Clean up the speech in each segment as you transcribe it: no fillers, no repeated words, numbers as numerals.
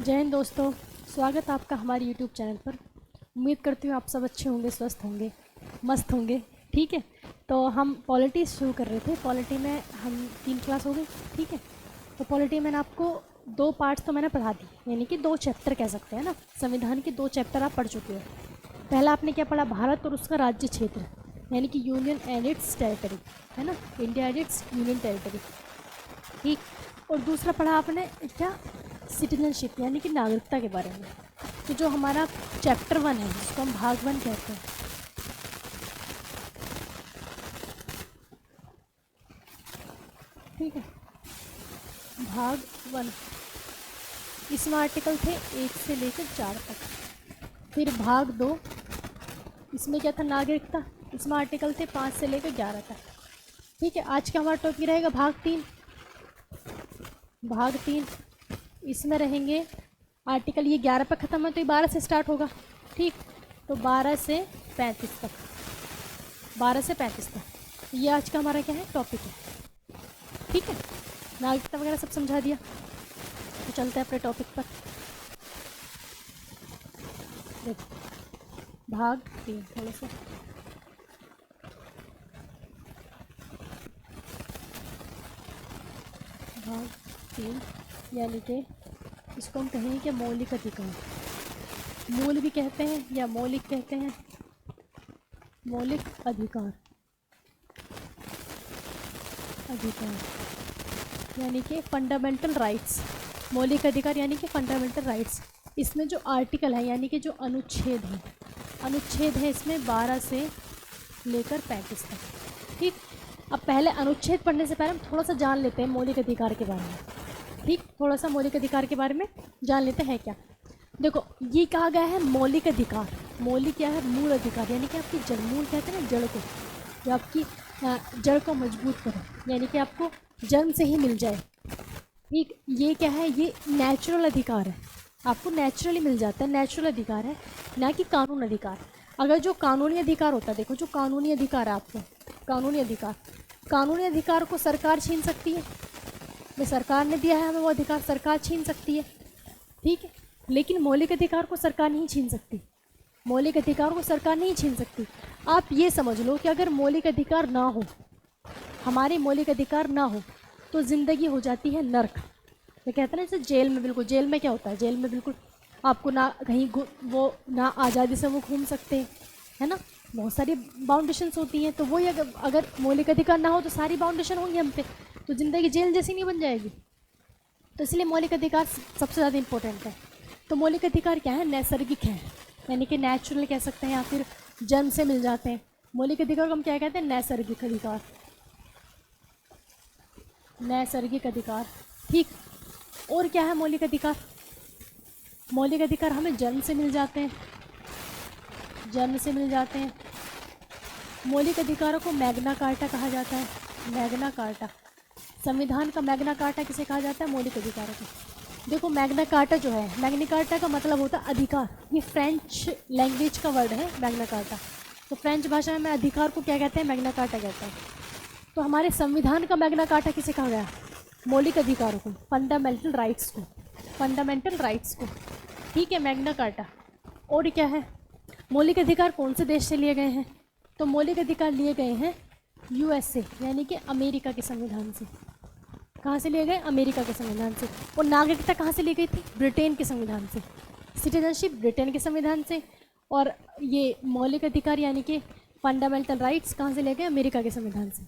जय हिंद दोस्तों, स्वागत है आपका हमारे YouTube चैनल पर। उम्मीद करती हूँ आप सब अच्छे होंगे, स्वस्थ होंगे, मस्त होंगे। ठीक है, तो हम पॉलिटी शुरू कर रहे थे। पॉलिटी में हम 3 क्लास हो गई। ठीक है, तो पॉलिटी मैंने आपको 2 पार्ट्स तो मैंने पढ़ा दी, यानी कि 2 चैप्टर कह सकते हैं ना। संविधान के 2 चैप्टर आप पढ़ चुके हो। पहला आपने क्या पढ़ा? भारत और उसका राज्य क्षेत्र, यानी कि यूनियन एंड इट्स टेरिटरी, है ना, India and it's union territory. ठीक, और दूसरा पढ़ा आपने क्या? सिटीजनशिप, यानी कि नागरिकता के बारे में। तो जो हमारा चैप्टर 1 है, जिसको हम भाग 1 कहते हैं, ठीक है, भाग 1, इसमें आर्टिकल थे 1 से लेकर 4 तक। फिर भाग 2, इसमें क्या था? नागरिकता, इसमें आर्टिकल थे 5 से लेकर 11 तक। ठीक है, आज का हमारा टॉपिक रहेगा भाग 3। भाग 3 इसमें रहेंगे आर्टिकल, ये 11 पर ख़त्म है तो ये 12 से स्टार्ट होगा। ठीक, तो 12 से 35 तक, 12 से 35 तक ये आज का हमारा क्या है? टॉपिक है। ठीक है, नागरिकता वगैरह सब समझा दिया, तो चलते हैं अपने टॉपिक पर। देखो, भाग 3 थोड़ा सा भाग 3 यानी कि इसको हम कहेंगे कि मौलिक अधिकार, मूल भी कहते हैं या मौलिक कहते हैं। मौलिक अधिकार, अधिकार यानी कि फंडामेंटल राइट्स। मौलिक अधिकार यानी कि फंडामेंटल राइट्स। इसमें जो आर्टिकल है, यानी कि जो अनुच्छेद है, अनुच्छेद है इसमें 12 से लेकर 35 तक। ठीक, अब पहले अनुच्छेद पढ़ने से पहले हम थोड़ा सा जान लेते हैं मौलिक अधिकार के बारे में। ठीक, थोड़ा सा मौलिक अधिकार के बारे में जान लेते हैं क्या। देखो, ये कहा गया है मौलिक अधिकार। मौलिक क्या है? मूल अधिकार, यानी कि आपकी जड़, मूल कहते हैं ना जड़ को, जो आपकी जड़ को मजबूत करे, यानी कि आपको जन्म से ही मिल जाए। ठीक, ये क्या है? ये नेचुरल अधिकार है, आपको नेचुरली मिल जाता है, नेचुरल अधिकार है, ना कि कानून अधिकार। अगर जो कानूनी अधिकार होता है, देखो जो कानूनी अधिकार है आपको, कानूनी अधिकार को सरकार छीन सकती है। मैं सरकार ने दिया है हमें वो अधिकार, सरकार छीन सकती है। ठीक है, लेकिन मौलिक अधिकार को सरकार नहीं छीन सकती। मौलिक अधिकार को सरकार नहीं छीन सकती। आप ये समझ लो कि अगर मौलिक अधिकार ना हो, हमारे मौलिक अधिकार ना हो, तो ज़िंदगी हो जाती है नर्क। ये कहते हैं ना, जैसे जेल में, बिल्कुल जेल में क्या होता है? जेल में बिल्कुल आपको ना कहीं वो ना आज़ादी से वो घूम सकते हैं, है ना, बहुत सारी बाउंडेशंस होती हैं। तो वही अगर मौलिक अधिकार ना हो तो सारी बाउंडेशन होंगी हम पे, तो ज़िंदगी जेल जैसी नहीं बन जाएगी। तो इसलिए मौलिक अधिकार सबसे ज़्यादा इम्पोर्टेंट है। तो मौलिक अधिकार क्या है? नैसर्गिक है, यानी कि नेचुरल कह सकते हैं, या फिर जन्म से मिल जाते हैं। मौलिक अधिकार को हम क्या कहते हैं? नैसर्गिक अधिकार, नैसर्गिक अधिकार। ठीक, और क्या है मौलिक अधिकार? मौलिक अधिकार हमें जन्म से मिल जाते हैं, जन्म से मिल जाते हैं। मौलिक अधिकारों को मैग्ना कार्टा कहा जाता है, मैग्ना कार्टा। संविधान का मैग्ना कार्टा किसे कहा जाता है? मौलिक अधिकारों को। देखो, मैग्ना कार्टा जो है, मैग्ना कार्टा का मतलब होता है अधिकार। ये फ्रेंच लैंग्वेज का वर्ड है मैग्ना कार्टा। तो फ्रेंच भाषा में अधिकार को क्या कहते हैं? मैग्ना कार्टा कहते हैं। तो हमारे संविधान का मैग्ना कार्टा किसे कहा गया? मौलिक अधिकारों को, फंडामेंटल राइट्स को, फंडामेंटल राइट्स को। ठीक है, मैग्ना कार्टा। और क्या है? मौलिक अधिकार कौन से देश से लिए गए हैं? तो मौलिक अधिकार लिए गए हैं यूएसए, यानी कि अमेरिका के संविधान से। कहाँ से लिए गए? अमेरिका के संविधान से। और नागरिकता कहाँ से ली गई थी? ब्रिटेन के संविधान से। सिटीजनशिप ब्रिटेन के संविधान से। और ये मौलिक अधिकार यानी कि फंडामेंटल राइट्स कहाँ से लिए गए? अमेरिका के संविधान से।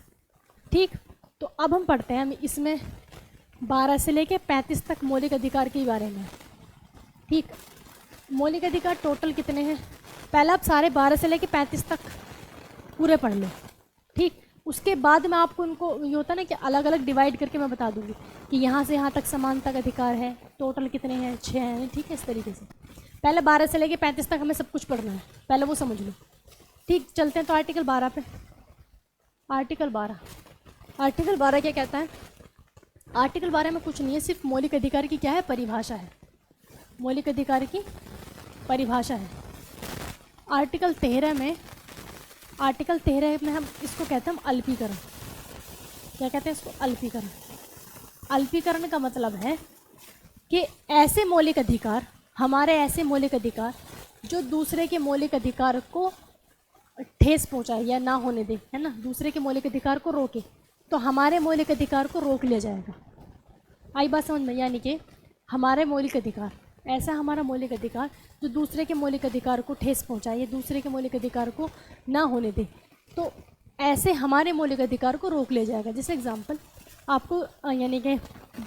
ठीक, तो अब हम पढ़ते हैं, हम इसमें 12 से लेकर 35 तक मौलिक अधिकार के बारे में। ठीक, मौलिक अधिकार टोटल कितने हैं? पहले आप सारे 12 से लेकर 35 तक पूरे पढ़ लो। ठीक, उसके बाद में आपको उनको, ये होता है ना कि अलग अलग डिवाइड करके मैं बता दूंगी कि यहाँ से यहाँ तक समानता का अधिकार है, टोटल कितने हैं? 6 हैं। ठीक है, इस तरीके से पहले 12 से लेकर 35 तक हमें सब कुछ पढ़ना है, पहले वो समझ लो। ठीक, चलते हैं तो आर्टिकल 12 पे। आर्टिकल 12, आर्टिकल 12 क्या कहता है? आर्टिकल 12 में कुछ नहीं है, सिर्फ मौलिक अधिकार की क्या है? परिभाषा है। मौलिक अधिकार की परिभाषा है। आर्टिकल 13 में, आर्टिकल 13 में हम इसको कहते हैं हम अल्पीकरण। क्या कहते हैं इसको? अल्पीकरण। अल्पीकरण का मतलब है कि ऐसे मौलिक अधिकार, हमारे ऐसे मौलिक अधिकार जो दूसरे के मौलिक अधिकार को ठेस पहुंचाए या ना होने दे, है ना, दूसरे के मौलिक अधिकार को रोके, तो हमारे मौलिक अधिकार को रोक लिया जाएगा। आई बात समझ में? यानी कि हमारे मौलिक अधिकार, ऐसा हमारा मौलिक अधिकार जो दूसरे के मौलिक अधिकार को ठेस पहुंचाए या दूसरे के मौलिक अधिकार को ना होने दे, तो ऐसे हमारे मौलिक अधिकार को रोक लिया जाएगा। जैसे एग्जांपल, आपको यानी कि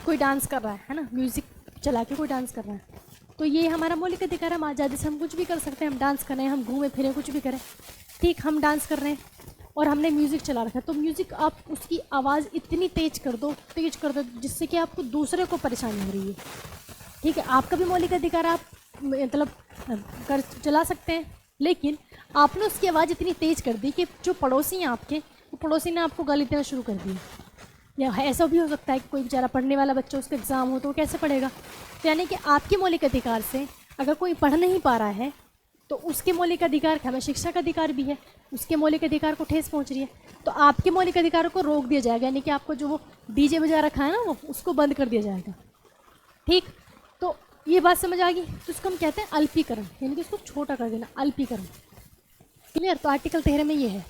कोई डांस कर रहा है ना, म्यूज़िक चला के कोई डांस कर रहा है, तो ये हमारा मौलिक अधिकार है, हम आज़ादी से हम कुछ भी कर सकते हैं, हम डांस कर रहे हैं, हम घूमे फिरें, कुछ भी करें, ठीक, हम डांस कर रहे हैं और हमने म्यूज़िक चला रखा है, तो म्यूज़िक आप उसकी आवाज़ इतनी तेज़ कर दो जिससे कि आपको दूसरे को परेशानी हो रही है, ठीक है, आपका भी मौलिक अधिकार, आप मतलब कर चला सकते हैं, लेकिन आपने उसकी आवाज़ इतनी तेज़ कर दी कि जो पड़ोसी हैं आपके, वो पड़ोसी ने आपको गाली देना शुरू कर दी। या ऐसा भी हो सकता है कि कोई बेचारा पढ़ने वाला बच्चा, उसका एग्ज़ाम हो तो वो कैसे पढ़ेगा, तो यानी कि आपके मौलिक अधिकार से अगर कोई पढ़ नहीं पा रहा है तो उसके मौलिक अधिकार, हमें शिक्षा का अधिकार भी है, उसके मौलिक अधिकार को ठेस पहुंच रही है, तो आपके मौलिक अधिकार को रोक दिया जाएगा, यानी कि आपको जो वो डीजे बजा रखा है ना, वो उसको बंद कर दिया जाएगा, ठीक। तो ये बात समझ आ गई, तो इसको हम कहते हैं अल्पीकरण, यानी कि उसको छोटा कर देना, अल्पीकरण, क्लियर। तो आर्टिकल 13 में ये है,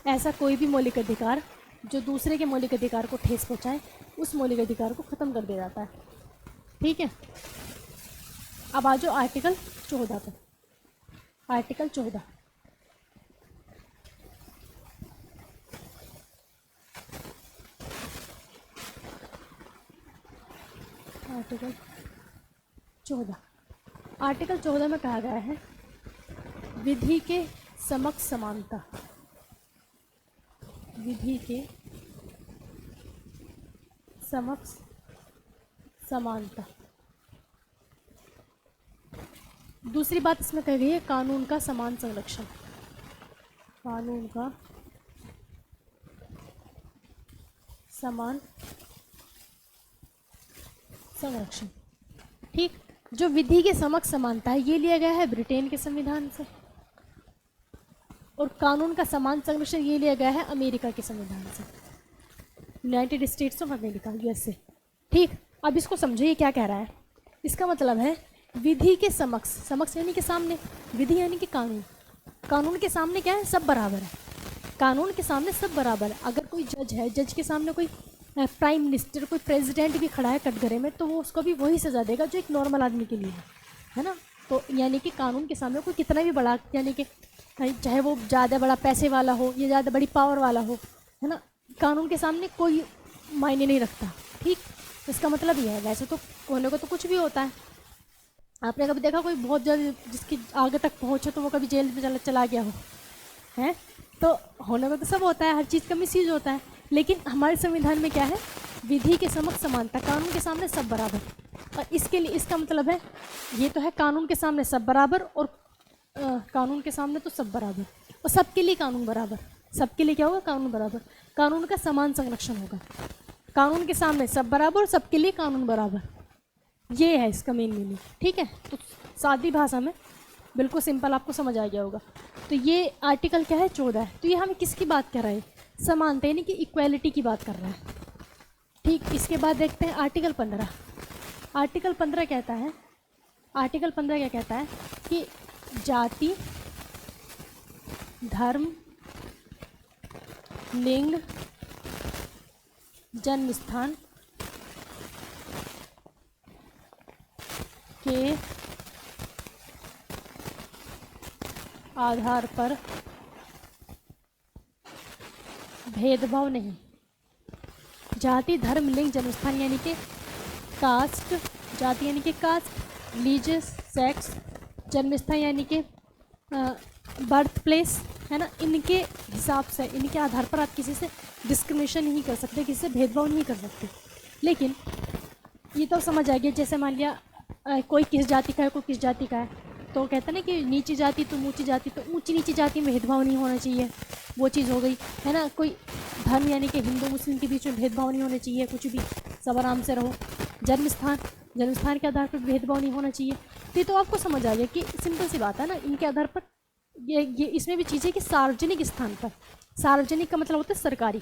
ऐसा कोई भी मौलिक अधिकार जो दूसरे के मौलिक अधिकार को ठेस पहुंचाए, उस मौलिक अधिकार को ख़त्म कर दिया जाता है, ठीक है। अब आ जाओ आर्टिकल 14 पर। आर्टिकल 14, आर्टिकल 14, आर्टिकल 14 में कहा गया है विधि के समक्ष समानता, विधि के समक्ष समानता। दूसरी बात इसमें कही गई है कानून का समान संरक्षण, कानून का समान संरक्षण, ठीक। जो विधि के समक्ष समानता है ये लिया गया है ब्रिटेन के संविधान से, और कानून का समान संरक्षण ये लिया गया है अमेरिका के संविधान से, United states of America, USA, ठीक। अब इसको समझो ये क्या कह रहा है, इसका मतलब है विधि के समक्ष, समक्ष यानी कि सामने, विधि यानी कि कानून, कानून के सामने क्या है, सब बराबर है, कानून के सामने सब बराबर है। अगर कोई जज है, जज के सामने कोई प्राइम मिनिस्टर, कोई प्रेसिडेंट भी खड़ा है कटघरे में, तो वो उसको भी वही सज़ा देगा जो एक नॉर्मल आदमी के लिए है ना। तो यानी कि कानून के सामने कोई कितना भी बड़ा, यानी कि चाहे वो ज़्यादा बड़ा पैसे वाला हो या ज़्यादा बड़ी पावर वाला हो, है ना, कानून के सामने कोई मायने नहीं रखता, ठीक। इसका मतलब ये है, वैसे तो होने को तो कुछ भी होता है, आपने कभी देखा कोई बहुत ज़्यादा जिसकी आगे तक पहुँचे तो वो कभी जेल में चला गया हो, हैं, तो होने को तो सब होता है, हर चीज़ का मिसयूज होता है, लेकिन हमारे संविधान में क्या है, विधि के समक्ष समानता, कानून के सामने सब बराबर, और इसके लिए इसका मतलब है ये तो है कानून के सामने सब बराबर, और कानून के सामने तो सब बराबर, और सबके लिए कानून बराबर, सबके लिए क्या होगा, कानून बराबर, कानून का समान संरक्षण होगा, कानून के सामने सब बराबर, सबके लिए कानून बराबर, ये है इसका मेन मीनिंग, ठीक है। तो सादी भाषा में बिल्कुल सिंपल आपको समझ आ गया होगा। तो ये आर्टिकल क्या है, 14 है। तो ये हमें किसकी बात कर रहा है, समानता यानी कि इक्वालिटी की बात कर रहा है, ठीक। इसके बाद देखते हैं आर्टिकल 15। आर्टिकल 15 कहता है, आर्टिकल 15 क्या कहता है कि जाति, धर्म, लिंग, जन्म स्थान के आधार पर भेदभाव नहीं, जाति, धर्म, लिंग, जन्मस्थान यानी कि कास्ट, जाति यानी कि कास्ट, रिलीजियस, सेक्स, जन्मस्थान यानी कि बर्थ प्लेस, है ना, इनके हिसाब से, इनके आधार पर आप किसी से डिस्क्रिमिनेशन नहीं कर सकते, किसी से भेदभाव नहीं कर सकते। लेकिन ये तो समझ आ गया, जैसे मान लिया कोई किस जाति का है, कोई किस जाति का है, तो कहते हैं ना कि नीची जाति तो ऊंची जाति, तो ऊंची नीची जाति में भेदभाव नहीं होना चाहिए, वो चीज़ हो गई, है ना। कोई धर्म यानी कि हिंदू मुस्लिम के बीच में भेदभाव नहीं होना चाहिए, कुछ भी सब आराम से रहो। जन्म स्थान, जन्म स्थान के आधार पर भेदभाव नहीं होना चाहिए। तो आपको समझ आ गया कि सिंपल सी बात है ना, इनके आधार पर ये इसमें भी चीज़ है कि सार्वजनिक स्थान पर, सार्वजनिक का मतलब होता है सरकारी,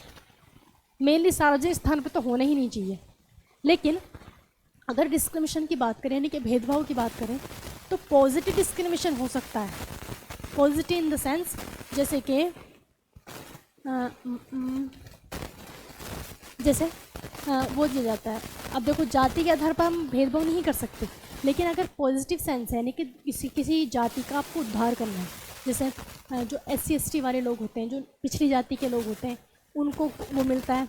मेनली सार्वजनिक स्थान पर तो होना ही नहीं चाहिए। लेकिन अगर डिस्क्रिमिनेशन की बात करें यानी कि भेदभाव की बात करें तो पॉजिटिव डिस्क्रिमिनेशन हो सकता है। पॉजिटिव इन द सेंस जैसे कि जैसे वो दिया जाता है। अब देखो जाति के आधार पर हम भेदभाव नहीं कर सकते, लेकिन अगर पॉजिटिव सेंस है यानी कि किसी जाति का आपको उद्धार करना है, जैसे जो SC ST वाले लोग होते हैं, जो पिछड़ी जाति के लोग होते हैं, उनको वो मिलता है,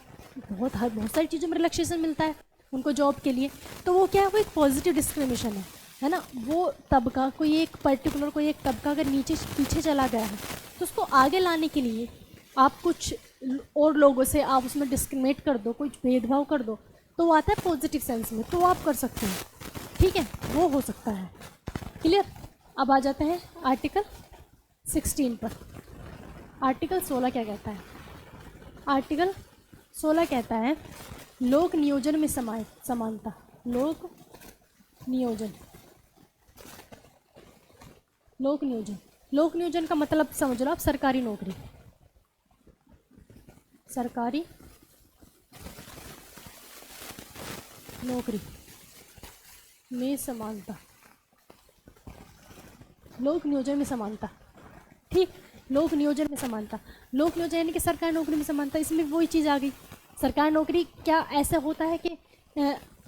बहुत सारी चीज़ों में रिलैक्सेशन मिलता है उनको जॉब के लिए, तो वो क्या है, वो एक पॉजिटिव डिस्क्रिमिनेशन है ना। वो तबका कोई एक पर्टिकुलर कोई एक तबका अगर नीचे पीछे चला गया है तो उसको आगे लाने के लिए आप कुछ और लोगों से आप उसमें डिस्क्रिमिनेट कर दो, कुछ भेदभाव कर दो, तो वो आता है पॉजिटिव सेंस में, तो आप कर सकते हैं, ठीक है, वो हो सकता है। क्लियर। अब आ जाते हैं आर्टिकल 16 पर। आर्टिकल 16 क्या कहता है? आर्टिकल 16 कहता है लोक नियोजन में समानता। लोक नियोजन, लोक नियोजन, लोक नियोजन का मतलब समझ लो आप सरकारी नौकरी, सरकारी नौकरी में समानता, लोक नियोजन में समानता, ठीक। लोक नियोजन में समानता, लोक नियोजन यानी कि सरकारी नौकरी में समानता। इसमें वही चीज़ आ गई, सरकारी नौकरी क्या ऐसा होता है कि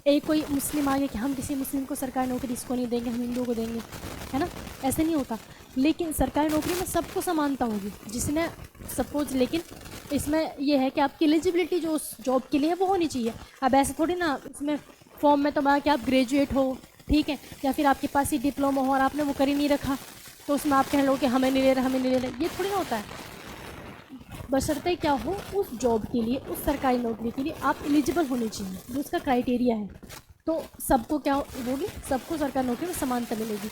एक कोई मुस्लिम आ गया कि हम किसी मुस्लिम को सरकारी नौकरी इसको नहीं देंगे, हम हिंदुओं को देंगे, है ना, ऐसे नहीं होता। लेकिन सरकारी नौकरी में सबको समानता होगी, जिसने सपोज, लेकिन इसमें यह है कि आपकी एलिजिबिलिटी जो उस जॉब के लिए है वो होनी चाहिए। अब ऐसे थोड़ी ना इसमें फॉर्म में तो मैं कि आप ग्रेजुएट हो, ठीक है, या फिर आपके पास ही डिप्लोमा हो और आपने वो कर ही नहीं रखा तो उसमें आप कहने लो कि हमें नहीं ले रहे, हमें नहीं ले रहे, ये थोड़ी ना होता है। बशर्ते क्या हो, उस जॉब के लिए, उस सरकारी नौकरी के लिए आप एलिजिबल होने चाहिए, जो उसका क्राइटेरिया है, तो सबको क्या होगी, सबको सरकारी नौकरी में समानता मिलेगी।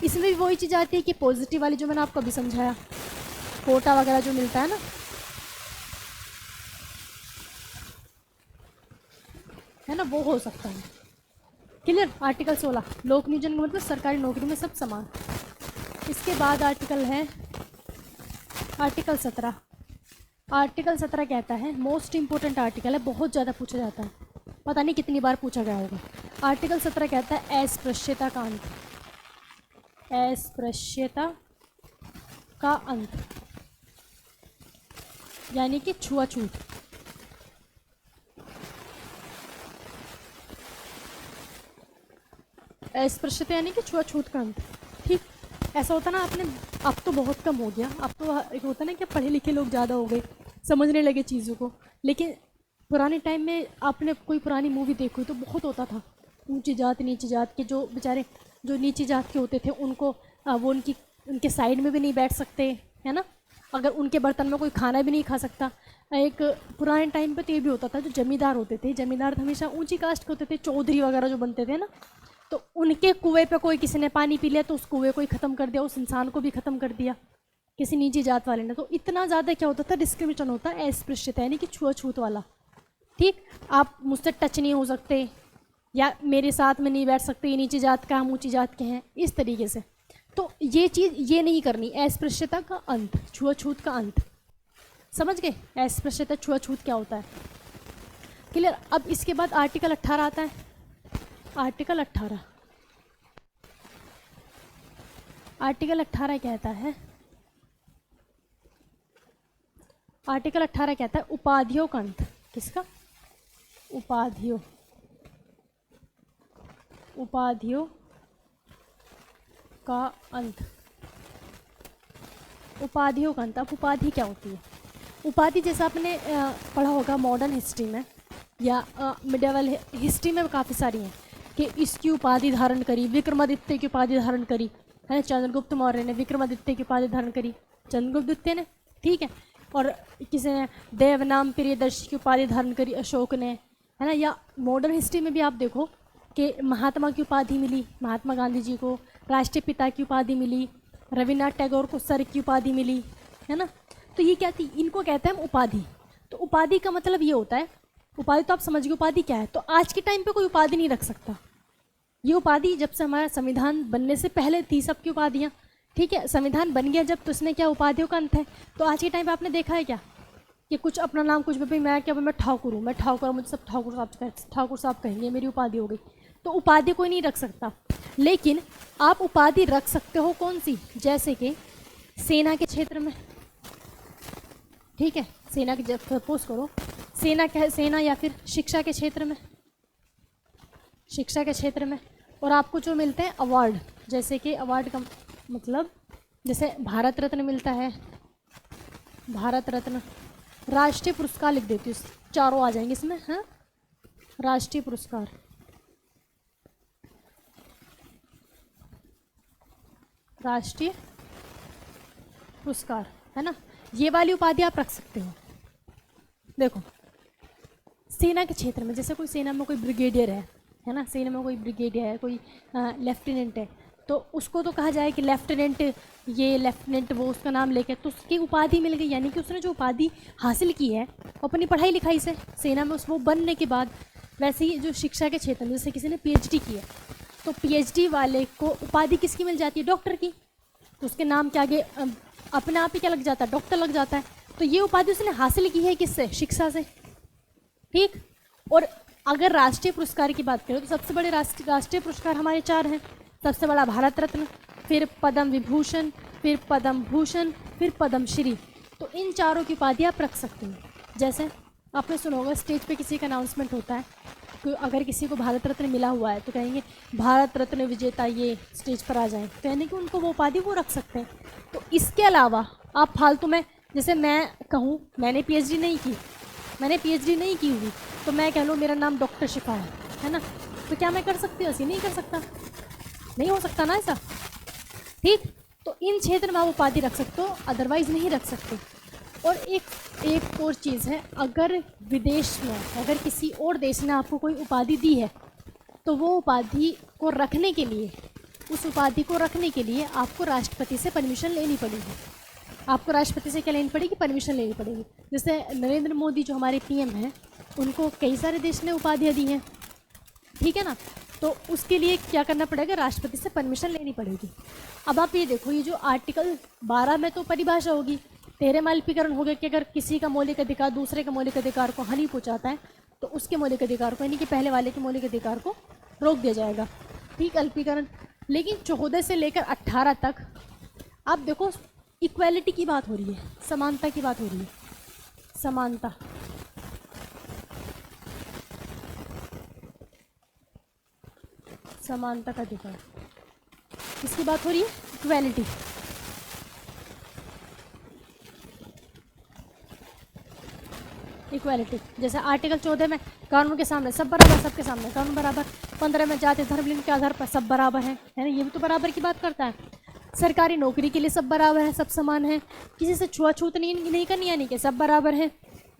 इसमें भी वही चीज़ आती है कि पॉजिटिव वाली जो मैंने आपको अभी समझाया, कोटा वगैरह जो मिलता है ना, है ना, वो हो सकता है। क्लियर। आर्टिकल 16 लोक नियोजन का मतलब सरकारी नौकरी में सब समान। इसके बाद आर्टिकल है आर्टिकल 17। आर्टिकल 17 कहता है, मोस्ट इंपॉर्टेंट आर्टिकल है, बहुत ज़्यादा पूछा जाता है, पता नहीं कितनी बार पूछा गया होगा। आर्टिकल 17 कहता है अस्पृश्यता का अंत, अस्पृश्यता का अंत यानी कि छुआछूत। अस्पृश्यता यानी कि छुआछूत का अंत, ठीक। ऐसा होता ना, आपने अब तो बहुत कम हो गया, अब तो एक होता ना कि पढ़े लिखे लोग ज़्यादा हो गए, समझने लगे चीज़ों को, लेकिन पुराने टाइम में आपने कोई पुरानी मूवी देखी तो बहुत होता था, ऊंची जात नीची जात के, जो बेचारे जो नीची जात के होते थे उनको वो उनके साइड में भी नहीं बैठ सकते, है ना, अगर उनके बर्तन में कोई खाना भी नहीं खा सकता। एक पुराने टाइम पे तो ये भी होता था, जो जमींदार होते थे, जमींदार हमेशा ऊंची कास्ट के होते थे, चौधरी वगैरह जो बनते थे ना, तो उनके कुएं पे कोई किसी ने पानी पी लिया तो उस कुएं को ही ख़त्म कर दिया, उस इंसान को भी ख़त्म कर दिया किसी नीची जात वाले ने। तो इतना ज़्यादा क्या होता था, डिस्क्रिमिनेशन होता है, अस्पृश्यता यानी कि छुआछूत वाला, ठीक। आप मुझसे टच नहीं हो सकते, या मेरे साथ में नहीं बैठ सकते, ये नीची जात का हम ऊंची जात के हैं, इस तरीके से। तो ये चीज़ ये नहीं करनी, अस्पृश्यता का अंत, छुआछूत का अंत, समझ गए, अस्पृश्यता छुआछूत क्या होता है। क्लियर। अब इसके बाद आर्टिकल 18 आता है। आर्टिकल 18, आर्टिकल 18 कहता है, आर्टिकल 18 कहता है उपाधियों का अंत। किसका? उपाधियों, उपाधियों का अंत, उपाधियों का अंत। अब उपाधि क्या होती है? उपाधि जैसा आपने पढ़ा होगा मॉडर्न हिस्ट्री में या मिडिवल हिस्ट्री में काफ़ी सारी हैं कि इसकी उपाधि धारण करी, विक्रमादित्य की उपाधि धारण करी, है ना, चंद्रगुप्त मौर्य ने विक्रमादित्य की उपाधि धारण करी, चंद्रगुप्त ने, ठीक है, और किसी ने देवनाम प्रियदर्शी की उपाधि धारण करी, अशोक ने, है ना। या मॉडर्न हिस्ट्री में भी आप देखो कि महात्मा की उपाधि मिली, महात्मा गांधी जी को राष्ट्रीय पिता की उपाधि मिली, रविन्द्रनाथ टैगोर को सर की उपाधि मिली, है ना। तो ये क्या थी, इनको कहते हैं हम उपाधि। तो उपाधि का मतलब ये होता है, उपाधि तो आप समझ गए उपाधि क्या है। तो आज के टाइम पे कोई उपाधि नहीं रख सकता, ये उपाधि जब से हमारा संविधान बनने से पहले थी सबकी उपाधियाँ, ठीक है। संविधान बन गया जब, तो इसमें क्या उपाधियों का अंत है। तो आज के टाइम पे आपने देखा है क्या कि कुछ अपना नाम कुछ भी, मैं क्या, मैं ठाकुर हूँ, मैं ठाकुर, मुझे सब ठाकुर साहब कहेंगे, मेरी उपाधि हो गई। तो उपाधि कोई नहीं रख सकता, लेकिन आप उपाधि रख सकते हो कौन सी, जैसे कि सेना के क्षेत्र में, ठीक है, सेना के, सपोज करो सेना या फिर शिक्षा के क्षेत्र में, शिक्षा के क्षेत्र में। और आपको जो मिलते हैं अवार्ड, जैसे कि अवार्ड का मतलब जैसे भारत रत्न मिलता है, भारत रत्न, राष्ट्रीय पुरस्कार लिख देती हूँ, चारों आ जाएंगे इसमें, हाँ, राष्ट्रीय पुरस्कार, राष्ट्रीय पुरस्कार, है ना, ये वाली उपाधि आप रख सकते हो। देखो सेना के क्षेत्र में, जैसे कोई सेना में कोई ब्रिगेडियर है ना, सेना में कोई ब्रिगेडियर है, कोई लेफ्टिनेंट है, तो उसको तो कहा जाए कि लेफ्टिनेंट, ये लेफ्टिनेंट वो उसका नाम लेके तो उसकी उपाधि मिल गई, यानी कि उसने जो उपाधि हासिल की है अपनी पढ़ाई लिखाई से सेना में, उस वो बनने के बाद। वैसे ही जो शिक्षा के क्षेत्र में, जैसे किसी ने पीएचडी की है, तो पीएचडी वाले को उपाधि किसकी मिल जाती है, डॉक्टर की, तो उसके नाम के आगे अपने आप ही क्या लग जाता है, डॉक्टर लग जाता है। तो ये उपाधि उसने हासिल की है किससे, शिक्षा से, ठीक। और अगर राष्ट्रीय पुरस्कार की बात करें तो सबसे बड़े राष्ट्रीय पुरस्कार हमारे 4 हैं। सबसे बड़ा भारत रत्न, फिर पद्म विभूषण, फिर पद्म भूषण, फिर पद्मश्री। तो इन चारों की उपाधि आप रख सकते हैं। जैसे आपने सुना होगा स्टेज पे किसी का अनाउंसमेंट होता है, तो अगर किसी को भारत रत्न मिला हुआ है तो कहेंगे भारत रत्न विजेता ये स्टेज पर आ जाएं, तो यानी कि उनको वो उपाधि वो रख सकते हैं। तो इसके अलावा आप फालतू में, जैसे मैं कहूँ मैंने पीएचडी नहीं की हुई, तो मैं कह लूँ मेरा नाम डॉक्टर शिफा है ना, तो क्या मैं कर सकती हूँ, ऐसे नहीं कर सकता, नहीं हो सकता ना ऐसा, ठीक। तो इन क्षेत्र में आप उपाधि रख सकते हो, अदरवाइज नहीं रख सकते। और एक और चीज़ है, अगर विदेश में, अगर किसी और देश ने आपको कोई उपाधि दी है, तो वो उपाधि को रखने के लिए, उस उपाधि को रखने के लिए आपको राष्ट्रपति से परमिशन लेनी पड़ेगी। आपको राष्ट्रपति से क्या लेनी पड़ेगी, परमिशन लेनी पड़ेगी। जैसे नरेंद्र मोदी जो हमारे पीएम हैं, उनको कई सारे देश ने उपाधियाँ दी हैं, ठीक है ना, तो उसके लिए क्या करना पड़ेगा, राष्ट्रपति से परमिशन लेनी पड़ेगी। अब आप ये देखो, ये जो आर्टिकल 12 में तो परिभाषा होगी, तेरे मालिकीकरण हो गया कि अगर किसी का मौलिक अधिकार दूसरे के मौलिक अधिकार को हानि पहुँचाता है, तो उसके मौलिक अधिकार को, यानी कि पहले वाले के मौलिक अधिकार को रोक दिया जाएगा, ठीक, अल्पीकरण। लेकिन 14 से लेकर 18 तक आप देखो इक्वालिटी की बात हो रही है, समानता की बात हो रही है, समानता, समानता का अधिकार, किसकी बात हो रही है, इक्वालिटी। इक्वालिटी जैसे आर्टिकल 14 में कानून के सामने सब बराबर, सबके सामने कानून बराबर। 15 में जाति धर्म लिंग के आधार पर सब बराबर है ना, ये भी तो बराबर की बात करता है। सरकारी नौकरी के लिए सब बराबर है, सब समान है, किसी से छुआछूत नहीं करनी, यानी कि सब बराबर है।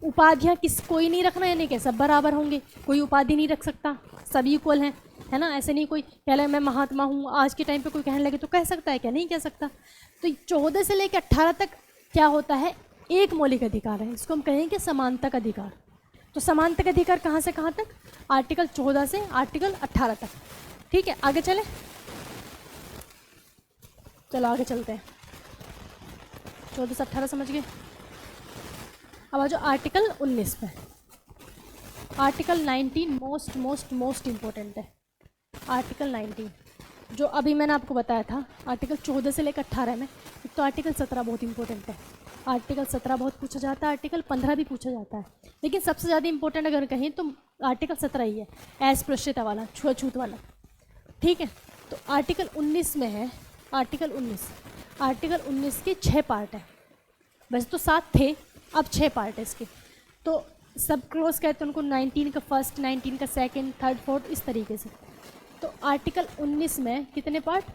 उपाधियाँ कोई नहीं रखना, यानी कि सब बराबर होंगे, कोई उपाधि नहीं रख सकता, सभी इक्वल हैं, है ना। ऐसे नहीं कोई कह ले मैं महात्मा हूँ, आज के टाइम पे कोई कहने लगे तो कह सकता है क्या, नहीं कह सकता। तो 14 से लेकर 18 तक क्या होता है, एक मौलिक अधिकार है, इसको हम कहेंगे समानता का अधिकार। तो समानता का अधिकार कहाँ से कहाँ तक, आर्टिकल 14 से आर्टिकल 18 तक, ठीक है। आगे चले, चलो आगे चलते हैं। 14 से 18 समझ गए। अब आ जाओ आर्टिकल 19 पे। आर्टिकल 19 मोस्ट इम्पोर्टेंट है। आर्टिकल 19 जो अभी मैंने आपको बताया था, आर्टिकल 14 से लेकर 18 में, एक तो आर्टिकल 17 बहुत इंपॉर्टेंट है। आर्टिकल 17 बहुत पूछा जाता है, आर्टिकल 15 भी पूछा जाता है, लेकिन सबसे ज़्यादा इंपॉर्टेंट अगर कहें तो आर्टिकल 17 ही है, अस्पृश्यता वाला, छुआछूत वाला, ठीक है। तो आर्टिकल 19 में है, आर्टिकल 19 के 6 पार्ट है, वैसे तो 7 थे, अब 6 पार्ट है इसके। तो सब क्लोज कहते हैं उनको, 19 का फर्स्ट, 19 का सेकंड, थर्ड, फोर्थ, इस तरीके से। तो आर्टिकल 19 में कितने पार्ट,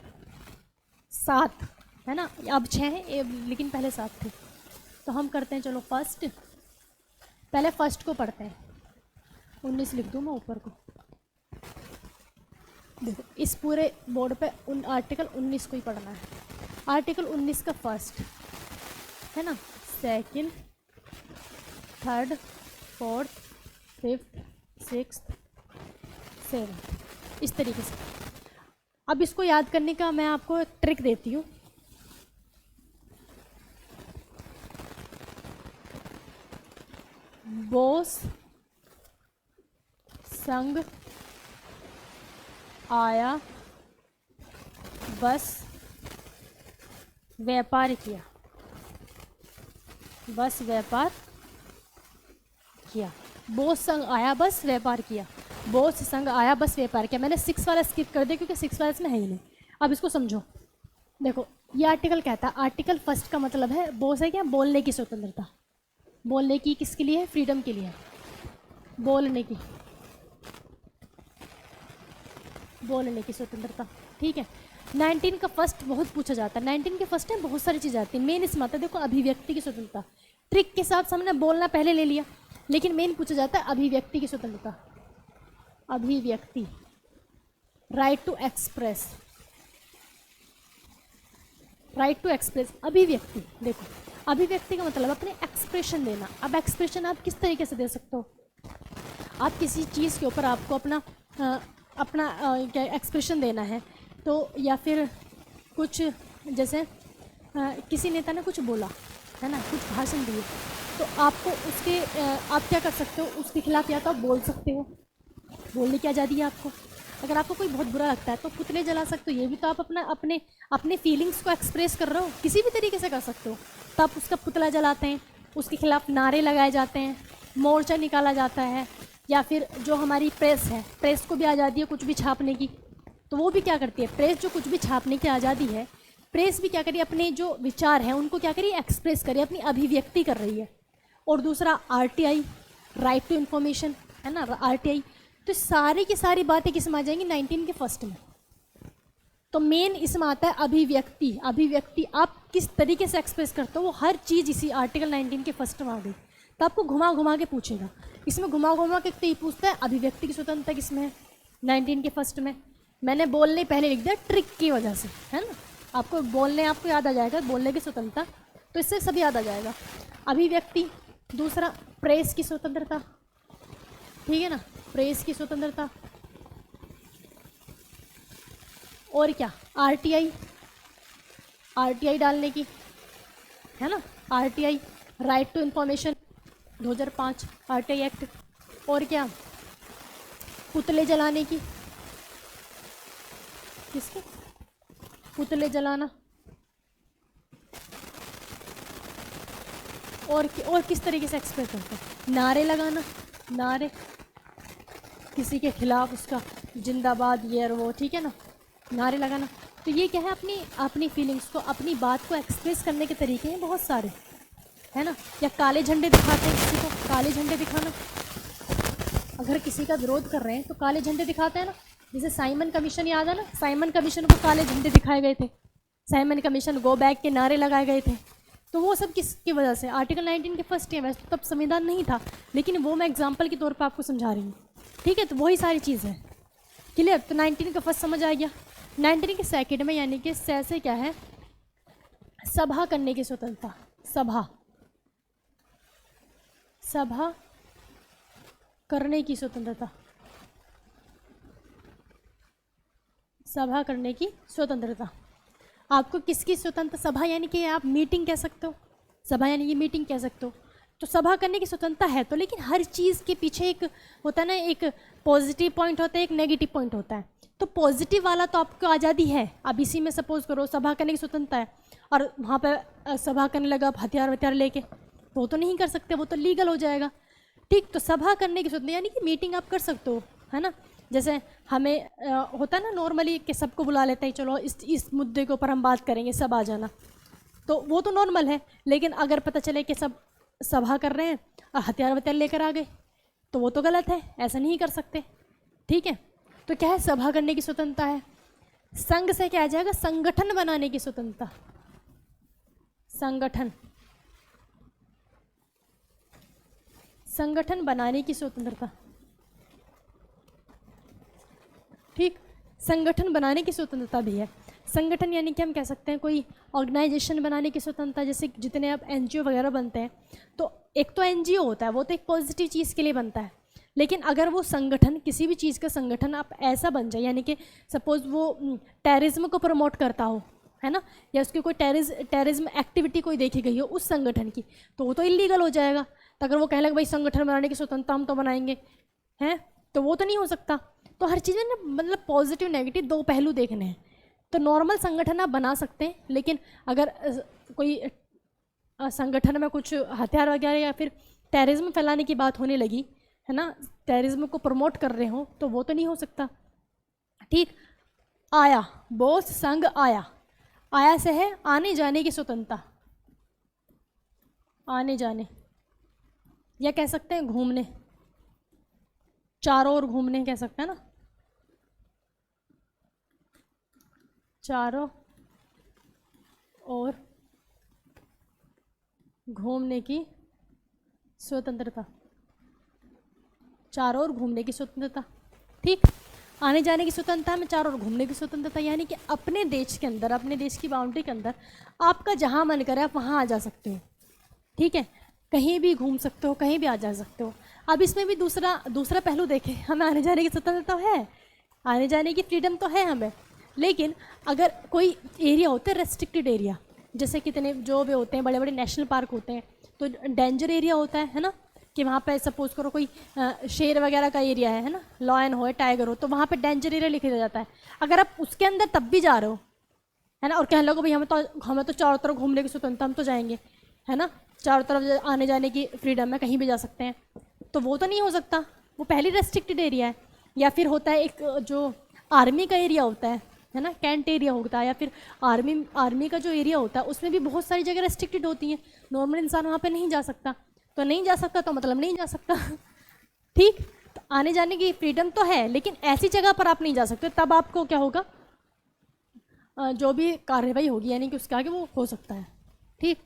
7 है ना, अब 6 हैं लेकिन पहले 7 थे। तो हम करते हैं, चलो फर्स्ट, पहले फर्स्ट को पढ़ते हैं। 19 लिख दूँ मैं ऊपर को, देखो इस पूरे बोर्ड पे आर्टिकल 19 को ही पढ़ना है। आर्टिकल 19 का फर्स्ट है ना, second, third, fourth, fifth, sixth, seventh, इस तरीके से। अब इसको याद करने का मैं आपको एक ट्रिक देती हूँ। बोस संघ आया बस व्यापार किया, बस व्यापार किया। बोस संग आया बस व्यापार किया, बोस संग आया बस व्यापार किया। मैंने 6 वाला स्किप कर दिया क्योंकि 6 वाला इसमें है ही नहीं। अब इसको समझो, देखो ये आर्टिकल कहता है, आर्टिकल फर्स्ट का मतलब है बोस है क्या, बोलने की स्वतंत्रता। बोलने की किसके लिए है, फ्रीडम के लिए है, बोलने की, बोलने की स्वतंत्रता। ठीक है। 19 का फर्स्ट बहुत पूछा जाता है, 19 के फर्स्ट में बहुत सारी चीज़ें आती है। मेन इसमें आता है देखो अभिव्यक्ति की स्वतंत्रता। ट्रिक के साथ हमने बोलना पहले ले लिया, लेकिन मेन पूछा जाता है अभिव्यक्ति की स्वतंत्रता। अभिव्यक्ति, right to express, right to express, अभिव्यक्ति। देखो अभिव्यक्ति का मतलब अपने एक्सप्रेशन देना। अब एक्सप्रेशन आप किस तरीके से दे सकते हो, आप किसी चीज़ के ऊपर आपको अपना क्या एक्सप्रेशन देना है, तो या फिर कुछ जैसे किसी नेता ने कुछ बोला है ना, कुछ भाषण दिए, तो आपको उसके आप क्या कर सकते हो, उसके खिलाफ या तो आप बोल सकते हो, बोलने की आज़ादी है आपको। अगर आपको कोई बहुत बुरा लगता है तो पुतले जला सकते हो, ये भी तो आप अपने फीलिंग्स को एक्सप्रेस कर रहे हो, किसी भी तरीके से कर सकते हो। तो आप उसका पुतला जलाते हैं, उसके खिलाफ नारे लगाए जाते हैं, मोर्चा निकाला जाता है, या फिर जो हमारी प्रेस है, प्रेस को भी आज़ादी है कुछ भी छापने की, तो वो भी क्या करती है, प्रेस जो कुछ भी छापने की आज़ादी है, प्रेस भी क्या करिए, अपने जो विचार हैं उनको क्या करिए, एक्सप्रेस करिए, अपनी अभिव्यक्ति कर रही है। और दूसरा RTI, राइट टू इन्फॉर्मेशन, है ना, RTI। तो सारी की सारी बातें किसमें आ जाएंगी, 19 के फर्स्ट में। तो मेन इसमें आता है अभिव्यक्ति। अभिव्यक्ति आप किस तरीके से एक्सप्रेस करते हो, वो हर चीज़ इसी आर्टिकल 19 के फर्स्ट में आ गई। तो आपको घुमा घुमा के पूछेगा, इसमें घुमा घुमा के तो ये पूछता है अभिव्यक्ति की स्वतंत्रता किसमें है, 19 के फर्स्ट में। मैंने बोलने पहले लिख दिया ट्रिक की वजह से, है ना, आपको बोलने आपको याद आ जाएगा, बोलने की स्वतंत्रता, तो इससे सब याद आ जाएगा। अभिव्यक्ति, दूसरा प्रेस की स्वतंत्रता, ठीक है ना, प्रेस की स्वतंत्रता, और क्या, RTI डालने की, है ना, RTI, right to information 2005 RTI act, और क्या, पुतले जलाने की, किसके, पुतले जलाना, और किस तरीके से एक्सप्रेस करते हैं, नारे लगाना, नारे किसी के खिलाफ उसका जिंदाबाद ये और वो, ठीक है ना, नारे लगाना। तो ये क्या है, अपनी फीलिंग्स को, अपनी बात को एक्सप्रेस करने के तरीके हैं बहुत सारे, है ना। या काले झंडे दिखाते हैं किसी को, काले झंडे दिखाना, अगर किसी का विरोध कर रहे हैं तो काले झंडे दिखाते हैं ना। जैसे साइमन कमीशन याद है ना, साइमन कमीशन को काले झंडे दिखाए गए थे, साइमन कमीशन गो बैक के नारे लगाए गए थे। तो वो सब किसकी वजह से, आर्टिकल 19 के फर्स्ट है। वैसे तो तब संविधान नहीं था, लेकिन वो मैं एग्जाम्पल के तौर पर आपको समझा रही हूँ, ठीक है। तो वही सारी चीज़ है, क्लियर। तो 19 का फर्स्ट समझ आ गया। 19 के सेकेंड में यानी कि से क्या है, सभा करने की स्वतंत्रता, सभा करने की स्वतंत्रता, सभा करने की स्वतंत्रता। आपको किसकी स्वतंत्र, सभा यानी कि आप मीटिंग कह सकते हो, सभा यानी कि मीटिंग कह सकते हो। तो सभा करने की स्वतंत्रता है, तो लेकिन हर चीज़ के पीछे एक होता है ना, एक पॉजिटिव पॉइंट होता है, एक नेगेटिव पॉइंट होता है। तो पॉजिटिव वाला तो आपको आज़ादी है। अब इसी में सपोज करो सभा करने की स्वतंत्रता है और वहाँ पर सभा करने लगा आप हथियार लेके, वो तो नहीं कर सकते, वो तो लीगल हो जाएगा, ठीक। तो सभा करने की स्वतंत्रता यानी कि मीटिंग आप कर सकते हो, है ना। जैसे हमें होता है ना नॉर्मली कि सबको बुला लेते हैं, चलो इस मुद्दे के ऊपर हम बात करेंगे, सब आ जाना, तो वो तो नॉर्मल है। लेकिन अगर पता चले कि सब सभा कर रहे हैं और हथियार लेकर आ गए, तो वो तो गलत है, ऐसा नहीं कर सकते, ठीक है। तो क्या है, सभा करने की स्वतंत्रता है। संघ से क्या आ जाएगा, संगठन बनाने की स्वतंत्रता, संगठन बनाने की स्वतंत्रता, ठीक। संगठन बनाने की स्वतंत्रता भी है। संगठन यानी कि हम कह सकते हैं कोई ऑर्गेनाइजेशन बनाने की स्वतंत्रता, जैसे जितने अब NGO वगैरह बनते हैं, तो एक तो NGO होता है, वो तो एक पॉजिटिव चीज़ के लिए बनता है। लेकिन अगर वो संगठन, किसी भी चीज़ का संगठन आप ऐसा बन जाए, यानी कि सपोज वो टेररिज्म को प्रमोट करता हो, है ना, या उसकी कोई टेररिज्म एक्टिविटी कोई देखी गई हो उस संगठन की, तो वो तो इलीगल हो जाएगा। तो अगर वो कह लगे भाई संगठन बनाने की स्वतंत्रता हम तो बनाएंगे, हैं, तो वो तो नहीं हो सकता। तो हर चीज़ में ना मतलब पॉजिटिव नेगेटिव दो पहलू देखने हैं। तो नॉर्मल संगठन आप बना सकते हैं, लेकिन अगर कोई संगठन में कुछ हथियार वगैरह या फिर टेररिज्म फैलाने की बात होने लगी है ना, टेररिज्म को प्रमोट कर रहे हो, तो वो तो नहीं हो सकता। ठीक, आया, बोस संग आया, आया से है आने जाने की स्वतंत्रता, आने जाने, या कह सकते हैं घूमने, चारों ओर घूमने कह सकते हैं ना, चारों ओर घूमने की स्वतंत्रता, चारों ओर घूमने की स्वतंत्रता। ठीक, आने जाने की स्वतंत्रता में चारों ओर घूमने की स्वतंत्रता, यानी कि अपने देश के अंदर, अपने देश की बाउंड्री के अंदर आपका जहाँ मन करे आप वहाँ आ जा सकते हो। ठीक है, कहीं भी घूम सकते हो, कहीं भी आ जा सकते हो। अब इसमें भी दूसरा पहलू देखें, हमें आने जाने की स्वतंत्रता तो है, आने जाने की फ्रीडम तो है हमें, लेकिन अगर कोई एरिया होता है रेस्ट्रिक्टेड एरिया, जैसे कितने जो भी होते हैं बड़े बड़े नेशनल पार्क होते हैं, तो डेंजर एरिया होता है ना, कि वहाँ पे सपोज करो कोई शेर वगैरह का एरिया है ना, लॉयन हो टाइगर हो, तो वहाँ पे डेंजर एरिया लिखा जाता है। अगर आप उसके अंदर तब भी जा रहे हो है ना, और कहने लगो भाई हमें तो चारों तरफ घूमने की स्वतंत्रता, हम तो जाएंगे है ना, चारों तरफ आने जाने की फ्रीडम है, कहीं भी जा सकते हैं, तो वो तो नहीं हो सकता, वो पहली रेस्ट्रिक्टेड एरिया है। या फिर होता है एक जो आर्मी का एरिया होता है ना, कैंट एरिया होता है, या फिर आर्मी का जो एरिया होता है उसमें भी बहुत सारी जगह रेस्ट्रिक्टेड होती हैं, नॉर्मल इंसान वहाँ पे नहीं जा सकता, तो नहीं जा सकता तो मतलब नहीं जा सकता। ठीक, तो आने जाने की फ्रीडम तो है, लेकिन ऐसी जगह पर आप नहीं जा सकते, तब आपको क्या होगा, जो भी कार्रवाई होगी यानी कि उसके आगे वो हो सकता है। ठीक,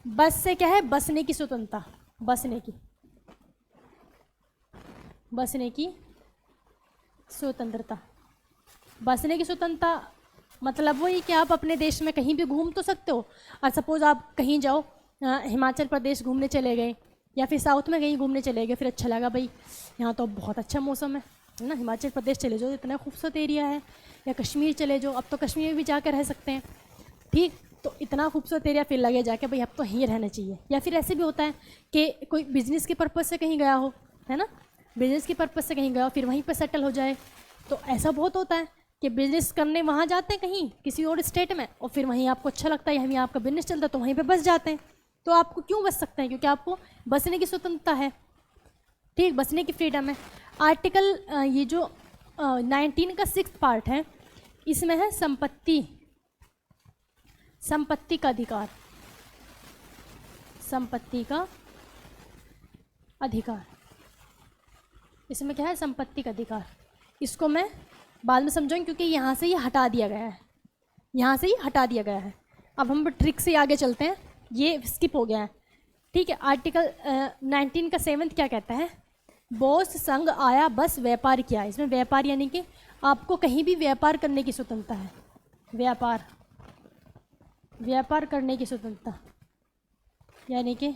बस से क्या है, बसने की स्वतंत्रता, बसने की स्वतंत्रता, बसने की स्वतंत्रता मतलब वही कि आप अपने देश में कहीं भी घूम तो सकते हो। और सपोज आप कहीं जाओ, हिमाचल प्रदेश घूमने चले गए या फिर साउथ में कहीं घूमने चले गए, फिर अच्छा लगा भाई यहाँ तो बहुत अच्छा मौसम है ना, हिमाचल प्रदेश चले जाओ, इतना खूबसूरत एरिया है, या कश्मीर चले जाओ, अब तो कश्मीर में भी जाकर रह सकते हैं। ठीक, तो इतना खूबसूरत एरिया, फिर लगे जाके भाई अब तो यहीं रहना चाहिए। या फिर ऐसे भी होता है कि कोई बिजनेस के पर्पज़ से कहीं गया हो है ना, बिजनेस के पर्पज़ से कहीं गया हो, फिर वहीं पर सेटल हो जाए, तो ऐसा बहुत होता है कि बिजनेस करने वहाँ जाते हैं कहीं किसी और स्टेट में, और फिर वहीं आपको अच्छा लगता है, वहीं आपका बिजनेस चलता है, तो वहीं पे बस जाते हैं। तो आपको क्यों बस सकते हैं, क्योंकि आपको बसने की स्वतंत्रता है। ठीक, बसने की फ्रीडम है। आर्टिकल ये जो 19 का 6th पार्ट है, इसमें है संपत्ति का अधिकार, संपत्ति का अधिकार, इसमें क्या है, संपत्ति का अधिकार। इसको मैं बाद में समझाऊंगी, क्योंकि यहाँ से ये हटा दिया गया है, यहाँ से ही हटा दिया गया है। अब हम ट्रिक से आगे चलते हैं, ये स्किप हो गया है। ठीक है, आर्टिकल 19 का 7th क्या कहता है, बॉस संग आया बस व्यापार किया। इसमें व्यापार यानी कि आपको कहीं भी व्यापार करने की स्वतंत्रता है, व्यापार करने की स्वतंत्रता, यानी कि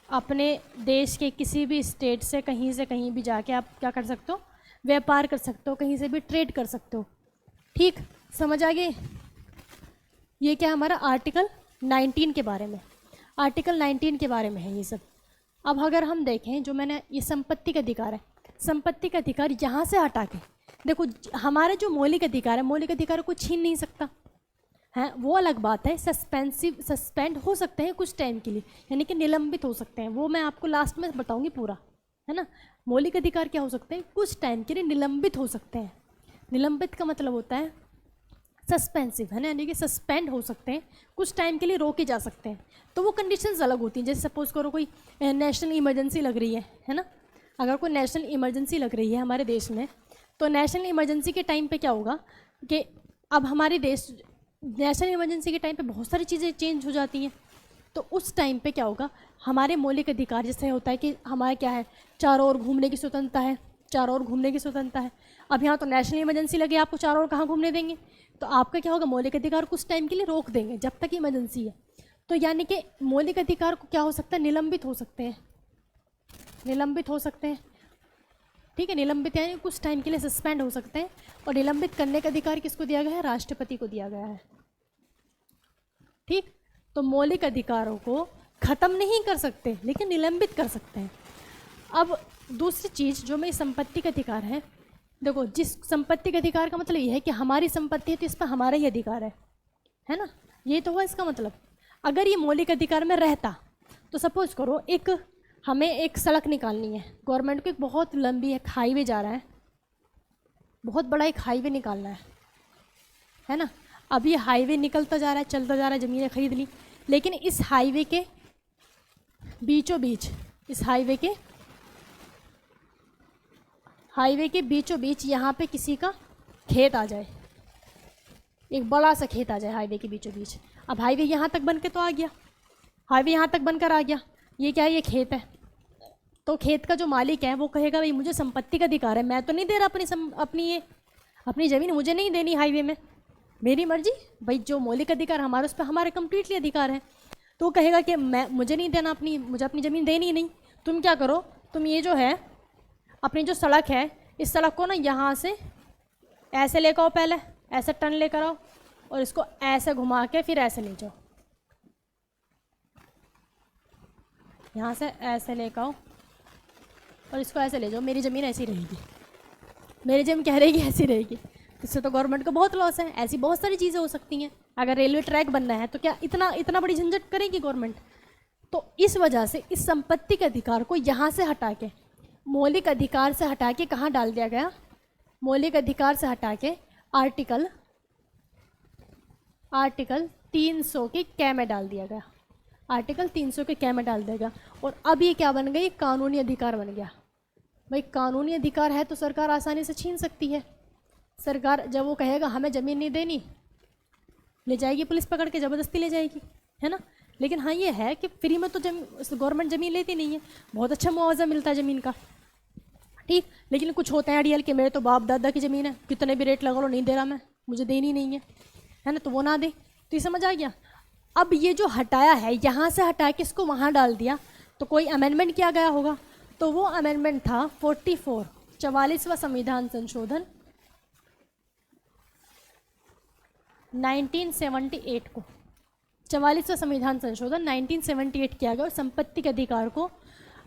अपने देश के किसी भी स्टेट से कहीं भी जाके आप क्या कर सकते हो, व्यापार कर सकते हो, कहीं से भी ट्रेड कर सकते हो। ठीक, समझ आ गई। ये क्या हमारा आर्टिकल 19 के बारे में, आर्टिकल 19 के बारे में है ये सब। अब अगर हम देखें, जो मैंने ये संपत्ति का अधिकार है, संपत्ति का अधिकार यहाँ से हटा के देखो, हमारे जो मौलिक अधिकार है, मौलिक अधिकार को छीन नहीं सकता है, वो अलग बात है। सस्पेंड हो सकते हैं कुछ टाइम के लिए, यानी कि निलंबित हो सकते हैं, वो मैं आपको लास्ट में बताऊंगी पूरा, है ना। मौलिक अधिकार क्या हो सकते हैं, कुछ टाइम के लिए निलंबित हो सकते हैं। निलंबित का मतलब होता है सस्पेंसिव, है ना, यानी कि सस्पेंड हो सकते हैं, कुछ टाइम के लिए रोके जा सकते हैं। तो वो कंडीशंस अलग होती हैं। जैसे सपोज करो कोई नेशनल इमरजेंसी लग रही है ना, अगर कोई नेशनल इमरजेंसी लग रही है हमारे देश में, तो नेशनल इमरजेंसी के टाइम पे क्या होगा कि अब हमारे देश नेशनल इमरजेंसी के टाइम पे बहुत सारी चीज़ें चेंज हो जाती हैं। तो उस टाइम पे क्या होगा, हमारे मौलिक अधिकार जैसे होता है कि हमारे क्या है, चारों ओर घूमने की स्वतंत्रता है, चारों ओर घूमने की स्वतंत्रता है। अब यहाँ तो नेशनल इमरजेंसी लगे, आपको चारों ओर कहाँ घूमने देंगे, तो आपका क्या होगा, मौलिक अधिकार कुछ टाइम के लिए रोक देंगे जब तक इमरजेंसी है। तो यानी कि मौलिक अधिकार को क्या हो सकता है, निलंबित हो सकते हैं, निलंबित हो सकते हैं। ठीक है, निलंबित यानी कुछ टाइम के लिए सस्पेंड हो सकते हैं। और निलंबित करने का अधिकार किसको दिया गया है, राष्ट्रपति को दिया गया है। ठीक, तो मौलिक अधिकारों को ख़त्म नहीं कर सकते, लेकिन निलंबित कर सकते हैं। अब दूसरी चीज़ जो मेरी संपत्ति का अधिकार है, देखो, जिस संपत्ति के अधिकार का मतलब ये है कि हमारी संपत्ति है तो इस पर हमारा ही अधिकार है ना, ये तो हुआ इसका मतलब। अगर ये मौलिक अधिकार में रहता तो सपोज करो हमें एक सड़क निकालनी है, गवर्नमेंट को एक बहुत लंबी एक हाईवे जा रहा है, बहुत बड़ा एक हाईवे निकालना है ना। अब ये हाईवे निकलता जा रहा है, चलता जा रहा है, ज़मीनें खरीद ली, लेकिन इस हाईवे के बीचों बीच यहाँ पे किसी का खेत आ जाए, एक बड़ा सा खेत आ जाए हाईवे के बीचों बीच। अब हाईवे यहाँ तक बन के तो आ गया, हाईवे यहाँ तक बनकर आ गया, ये क्या है, ये खेत है। तो खेत का जो मालिक है वो कहेगा भाई मुझे संपत्ति का अधिकार है, मैं तो नहीं दे रहा अपनी ज़मीन मुझे नहीं देनी हाईवे में, मेरी मर्जी भाई, जो मौलिक अधिकार हमारे उस पर हमारे कंप्लीटली अधिकार है। तो वो कहेगा कि मुझे नहीं देना, मुझे अपनी ज़मीन देनी ही नहीं। तुम क्या करो, तुम ये जो है अपनी जो सड़क है, इस सड़क को ना यहाँ से ऐसे लेकर आओ, पहले ऐसे टर्न लेकर आओ और इसको ऐसे घुमा के फिर ऐसे ले जाओ, यहाँ से ऐसे लेकर आओ और इसको ऐसे ले जाओ, मेरी ज़मीन ऐसी रहेगी, मेरी ज़मीन क्या रहेगी, ऐसी रहेगी। इससे तो गवर्नमेंट को बहुत लॉस है। ऐसी बहुत सारी चीज़ें हो सकती हैं। अगर रेलवे ट्रैक बनना है तो क्या इतना बड़ी झंझट करेगी गवर्नमेंट? तो इस वजह से इस संपत्ति के अधिकार को यहाँ से हटा के, मौलिक अधिकार से हटा के कहाँ डाल दिया गया, मौलिक अधिकार से हटा के आर्टिकल 300 के कै में डाल दिया गया, आर्टिकल 300 के कै में डाल दिया गया। और अब ये क्या बन गई, कानूनी अधिकार बन गया। भाई कानूनी अधिकार है तो सरकार आसानी से छीन सकती है। सरकार जब वो कहेगा हमें ज़मीन नहीं देनी, ले जाएगी पुलिस पकड़ के, ज़बरदस्ती ले जाएगी, है ना। लेकिन हाँ ये है कि फ्री में तो गवर्नमेंट ज़मीन लेती नहीं है, बहुत अच्छा मुआवजा मिलता है ज़मीन का, ठीक। लेकिन कुछ होते हैं अड़ियल के मेरे तो बाप दादा की ज़मीन है, कितने भी रेट लगा लो नहीं दे रहा, मैं मुझे देनी नहीं है ना, तो वो ना दे। तो ये समझ आ गया। अब ये जो हटाया है, यहाँ से हटा के इसको वहाँ डाल दिया, तो कोई अमेंडमेंट किया गया होगा। तो वो अमेंडमेंट था 44वां संविधान संशोधन 1978 को, 44वां संविधान संशोधन 1978 किया गया और संपत्ति के अधिकार को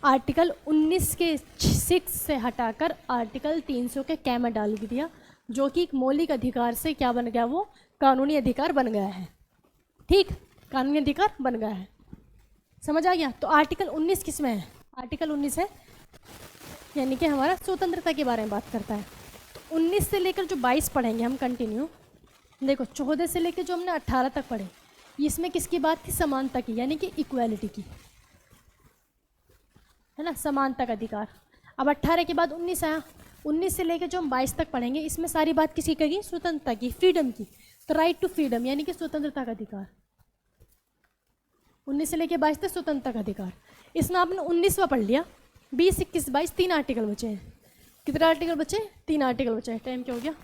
आर्टिकल 19 के 6 से हटाकर आर्टिकल 300 के कै में डाल दिया, जो कि एक मौलिक अधिकार से क्या बन गया, वो कानूनी अधिकार बन गया है, ठीक, कानूनी अधिकार बन गया है। समझ आ गया। तो आर्टिकल 19 किस में है, आर्टिकल 19 है यानी कि हमारा स्वतंत्रता के बारे में बात करता है। तो 19 से लेकर जो 22 पढ़ेंगे हम कंटिन्यू, देखो 14 से लेकर जो हमने 18 तक पढ़े, इसमें किसकी बात थी, समानता की, यानी कि इक्वालिटी की, है ना, समानता का अधिकार। अब 18 के बाद 19 आया, 19 से लेकर जो हम 22 तक पढ़ेंगे, इसमें सारी बात किसी की, स्वतंत्रता की, फ्रीडम की। तो राइट टू फ्रीडम यानी कि स्वतंत्रता का अधिकार, 19 से लेकर 22 तक स्वतंत्रता का अधिकार। इसमें आपने 19वां पढ़ लिया, 20, 21, 22 3 आर्टिकल बचे हैं। कितने आर्टिकल बचे, 3 आर्टिकल बचे हैं। टाइम क्या हो गया,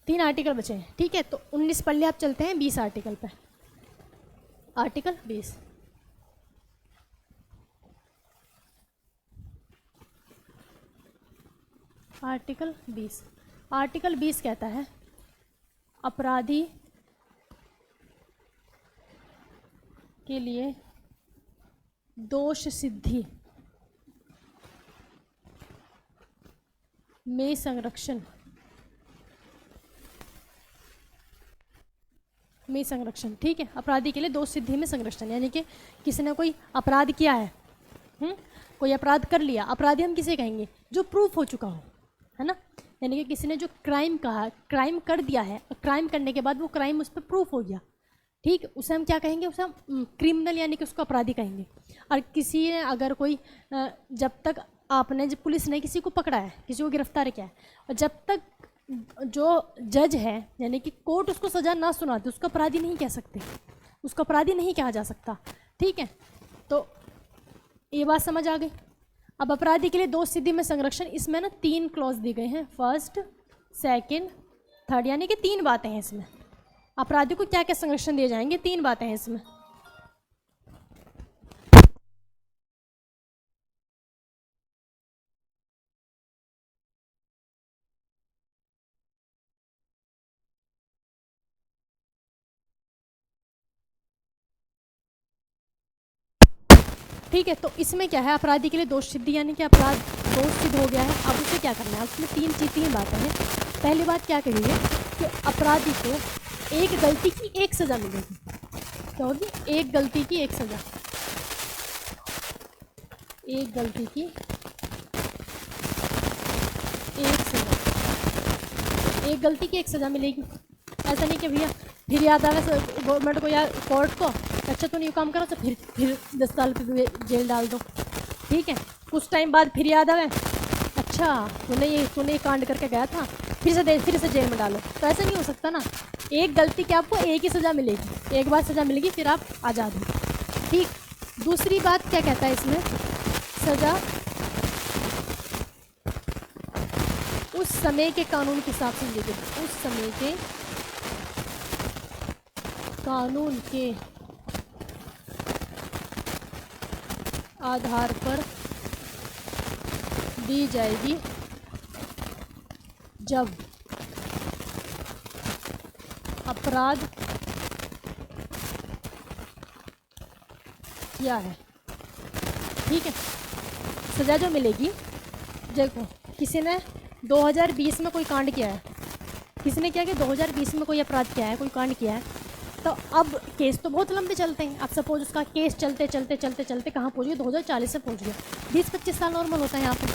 3 आर्टिकल बचे हैं, ठीक है। तो 19 पढ़ लिया, आप चलते हैं 20 आर्टिकल पे। आर्टिकल 20, आर्टिकल 20 कहता है अपराधी के लिए दोष सिद्धि में संरक्षण, ठीक है। अपराधी के लिए दोष सिद्धि में संरक्षण यानी कि किसी ने कोई अपराध किया है, कोई अपराध कर लिया, अपराधी हम किसे कहेंगे, जो प्रूफ हो चुका हो, है ना, यानी कि किसी ने जो क्राइम कर दिया है, क्राइम करने के बाद वो क्राइम उस पर प्रूफ हो गया, ठीक, उसे हम क्या कहेंगे, उसे हम क्रिमिनल यानी कि उसको अपराधी कहेंगे। और किसी ने अगर कोई जब तक जब पुलिस ने किसी को पकड़ा है, किसी को गिरफ्तार किया है, और जब तक जो जज है यानी कि कोर्ट उसको सज़ा ना सुनाते, उसको अपराधी नहीं कह सकते, उसको अपराधी नहीं कहा जा सकता, ठीक है। तो ये बात समझ आ गई। अब अपराधी के लिए दोष सिद्धि में संरक्षण, इसमें ना 3 क्लॉज दिए गए हैं, फर्स्ट, सेकंड, थर्ड, यानी कि 3 बातें हैं इसमें। अपराधी को क्या क्या संरक्षण दिए जाएंगे, 3 बातें हैं इसमें। ठीक है, तो इसमें क्या है, अपराधी के लिए दोष सिद्धि, यानी कि अपराध दोष सिद्ध हो गया है। अब उसे क्या करना है, उसमें तीन बातें हैं। पहली बात क्या करेंगे कि अपराधी को एक गलती की एक सज़ा मिलेगी। क्या होगी? एक गलती की एक सज़ा, एक गलती की एक सज़ा, एक गलती की एक सज़ा मिलेगी। ऐसा नहीं कि भैया फिर याद आवे गवर्नमेंट को या कोर्ट को, अच्छा तूने ये काम करा तो फिर 10 साल की जेल डाल दो। ठीक है, कुछ टाइम बाद फिर याद आवे, अच्छा तूने ये कांड करके गया था, फिर से जेल में डालो। तो ऐसा नहीं हो सकता ना। एक गलती की आपको एक ही सज़ा मिलेगी, एक बार सज़ा मिलेगी, फिर आप आज़ाद हो। ठीक, दूसरी बात क्या कहता है इसमें, सज़ा उस समय के कानून के हिसाब से मिलेगी, उस समय के कानून के आधार पर दी जाएगी, जब अपराध किया है। ठीक है, सज़ा जो मिलेगी, देखो किसी ने 2020 में कोई कांड किया है, किसी ने क्या कि 2020 में कोई अपराध किया है, कोई कांड किया है, तो अब केस तो बहुत लंबे चलते हैं। अब सपोज उसका केस चलते चलते चलते चलते कहाँ पहुँच गया, 2040 में पहुँच गया। 20-25 साल नॉर्मल होता है यहाँ पे।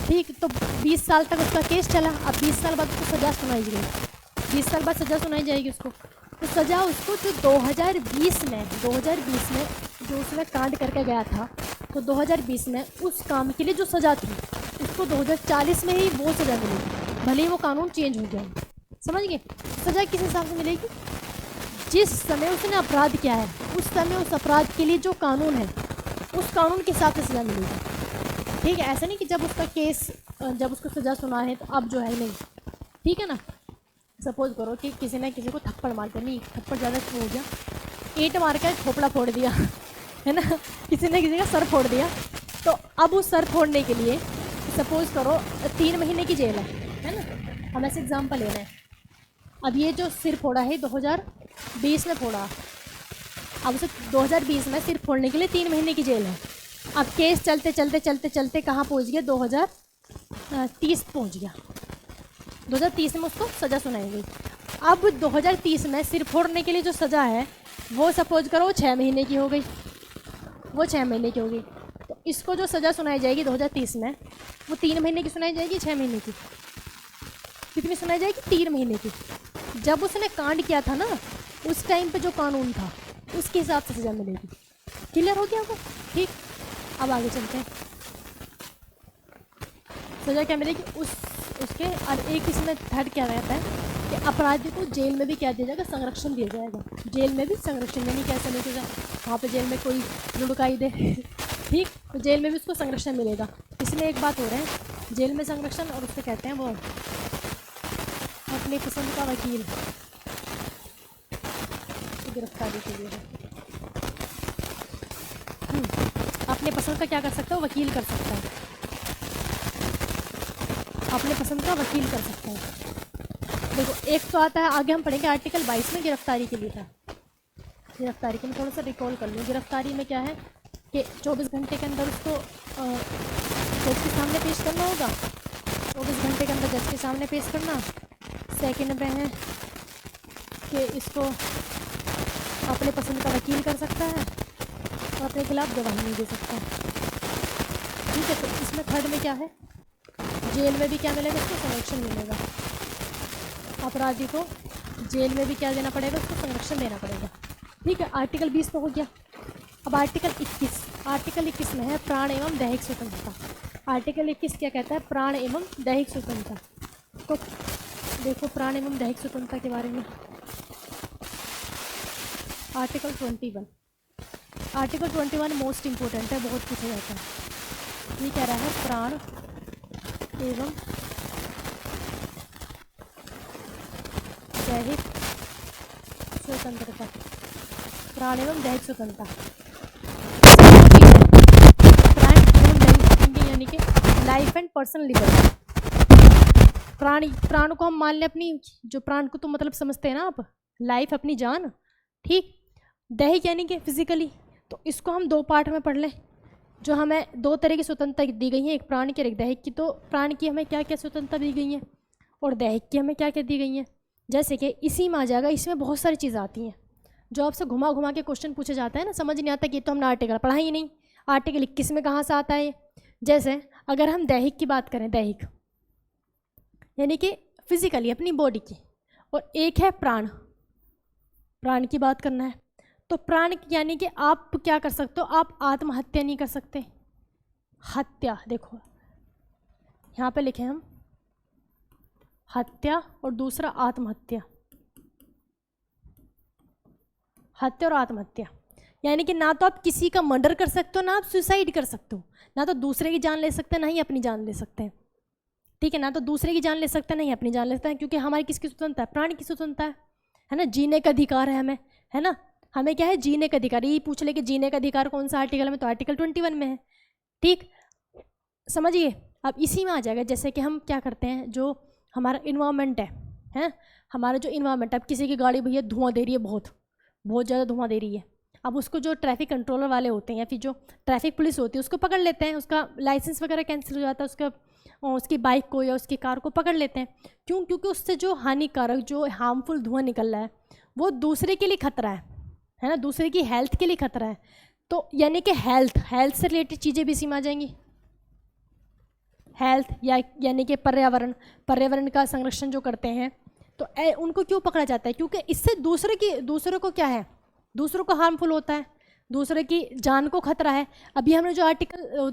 ठीक, तो 20 साल तक उसका केस चला, अब 20 साल बाद उसको सज़ा सुनाई गई, 20 साल बाद सज़ा सुनाई जाएगी उसको। तो सज़ा उसको जो 2020 में जो उसने कांड करके गया था, तो 2020 में उस काम के लिए जो सज़ा थी उसको 2040 में ही वो सज़ा मिलेगी, भले ही वो कानून चेंज हो गया। समझ गए? सज़ा किस हिसाब से मिलेगी, जिस समय उसने अपराध किया है उस समय उस अपराध के लिए जो कानून है उस कानून के हिसाब से सज़ा मिलेगी। ठीक है, ऐसा नहीं कि जब उसका केस, जब उसको सज़ा सुना है तो अब जो है नहीं। ठीक है ना, सपोज करो कि किसी ने किसी को थप्पड़ मार दिया, नहीं थप्पड़ ज़्यादा हो गया, ईंट मार के खोपड़ा फोड़ दिया है ना, किसी ने किसी का सर फोड़ दिया, तो अब उस सर फोड़ने के लिए सपोज करो 3 महीने की जेल है ना, हम ऐसे एग्जाम्पल ले रहे हैं। अब ये जो सिर फोड़ा है 2020 में फोड़ा, अब उसे 2020 में सिर फोड़ने के लिए 3 महीने की जेल है। अब केस चलते चलते चलते चलते कहाँ पहुँच गया, 2030 पहुँच गया, 2030 में उसको सज़ा सुनाई गई। अब 2030 में सिर फोड़ने के लिए जो सज़ा है वो सपोज करो 6 महीने की हो गई, वो 6 महीने की हो गई। तो इसको जो सज़ा सुनाई जाएगी 2030 में, वो 3 महीने की सुनाई जाएगी, 6 महीने की, कितनी सुनाई जाएगी, 3 महीने की। जब उसने कांड किया था ना, उस टाइम पे जो कानून था उसके हिसाब से सज़ा मिलेगी। क्लियर हो गया आपको? ठीक, अब आगे चलते हैं। सज़ा क्या मिलेगी उसके, और एक इसमें थर्ड क्या रहता है कि अपराधी को जेल में भी क्या दिया जाएगा, संरक्षण दिया जाएगा। जेल में भी संरक्षण, यानी कैसा नहीं होगा वहाँ पे जेल में कोई लुढ़काई दे ठीक, तो जेल में भी उसको संरक्षण मिलेगा। इसमें एक बात हो रहा है, जेल में संरक्षण, और उसको कहते हैं वो अपनी पसंद का वकील, गिरफ्तारी के लिए अपने पसंद का क्या कर सकता है, वकील कर सकता है, अपने पसंद का वकील कर सकता है। देखो एक तो आता है, आगे हम पढ़ेंगे आर्टिकल 22 में गिरफ्तारी के लिए था। गिरफ्तारी के मैं थोड़ा सा रिकॉल कर लूँ। गिरफ्तारी में क्या है कि 24 घंटे के अंदर उसको जज के सामने पेश करना होगा, 24 घंटे के अंदर जज के सामने पेश करना। सेकंड में है कि इसको अपने पसंद का वकील कर सकता है और अपने खिलाफ गवाही नहीं दे सकता। ठीक है, तो इसमें थर्ड में क्या है, जेल में भी क्या मिलेगा, इसको संरक्षण मिलेगा। अपराधी को जेल में भी क्या देना पड़ेगा, उसको संरक्षण देना पड़ेगा। ठीक है, आर्टिकल 20 तो हो गया। अब आर्टिकल 21 में है प्राण एवं दैहिक स्वतंत्रता। आर्टिकल 21 क्या कहता है, प्राण एवं दैहिक स्वतंत्रता। तो देखो प्राण एवं दैहिक स्वतंत्रता के बारे में आर्टिकल 21 मोस्ट इम्पोर्टेंट है, बहुत पूछा जाता है। ये कह रहा है प्राण एवं दैहिक स्वतंत्रता, प्राण एवं दैहिक स्वतंत्रता, प्राण एवं दैहिक यानी कि लाइफ एंड पर्सनल लिबर्टी। प्राण को हम मान लें अपनी, जो प्राण को तो मतलब समझते हैं ना आप, लाइफ अपनी जान। ठीक, दैहिक यानी कि फिजिकली, तो इसको हम 2 पार्ट में पढ़ लें। जो हमें दो तरह की स्वतंत्रता दी गई है, एक प्राण की और एक दैहिक की। तो प्राण की हमें क्या क्या स्वतंत्रता दी गई है और दैहिक की हमें क्या क्या दी गई है। जैसे कि इसी में आ जाएगा, इसमें बहुत सारी चीज़ें आती हैं जो आपसे घुमा घुमा के क्वेश्चन पूछे जाता है ना, समझ नहीं आता कि तो हमने आर्टिकल पढ़ा ही नहीं, आर्टिकल 21 में कहाँ से आता है। जैसे अगर हम दैहिक की बात करें, दैहिक यानी कि फिजिकली अपनी बॉडी की, और एक है प्राण, प्राण की बात करना है। तो प्राण यानी कि आप क्या कर सकते हो, आप आत्महत्या नहीं कर सकते। हत्या देखो यहाँ पे लिखे हम, हत्या और दूसरा आत्महत्या, हत्या और आत्महत्या यानी कि ना तो आप किसी का मर्डर कर सकते हो, ना आप सुसाइड कर सकते हो, ना तो दूसरे की जान ले सकते हैं, ना ही अपनी जान ले सकते हैं। ठीक है, ना तो दूसरे की जान ले सकते हैं, ना ही अपनी जान ले सकते हैं, क्योंकि हमारी किसकी स्वतंत्रता है, प्राण की स्वतंत्रता है ना। जीने का अधिकार है हमें, है ना, हमें क्या है, जीने का अधिकार। ये पूछ ले कि जीने का अधिकार कौन सा आर्टिकल में, तो आर्टिकल 21 में है। ठीक, समझिए। अब इसी में आ जाएगा, जैसे कि हम क्या करते हैं, जो हमारा इन्वायरमेंट है हमारा जो इन्वायरमेंट है, अब किसी की गाड़ी भैया धुआं दे रही है, बहुत बहुत ज़्यादा धुआं दे रही है, अब उसको जो ट्रैफिक कंट्रोलर वाले होते हैं या फिर जो ट्रैफिक पुलिस होती है उसको पकड़ लेते हैं, उसका लाइसेंस वगैरह कैंसिल हो जाता है, उसकी बाइक को या उसकी कार को पकड़ लेते हैं। क्यों? क्योंकि उससे जो हानिकारक, जो हार्मफुल धुआं निकल रहा है वो दूसरे के लिए खतरा है ना, दूसरे की हेल्थ के लिए खतरा है। तो यानी कि हेल्थ से रिलेटेड चीज़ें भी इसी में आ जाएंगी। हेल्थ यानी कि पर्यावरण का संरक्षण जो करते हैं, तो उनको क्यों पकड़ा जाता है, क्योंकि इससे दूसरों को क्या है, दूसरों को हार्मफुल होता है, दूसरे की जान को खतरा है। अभी हमने जो आर्टिकल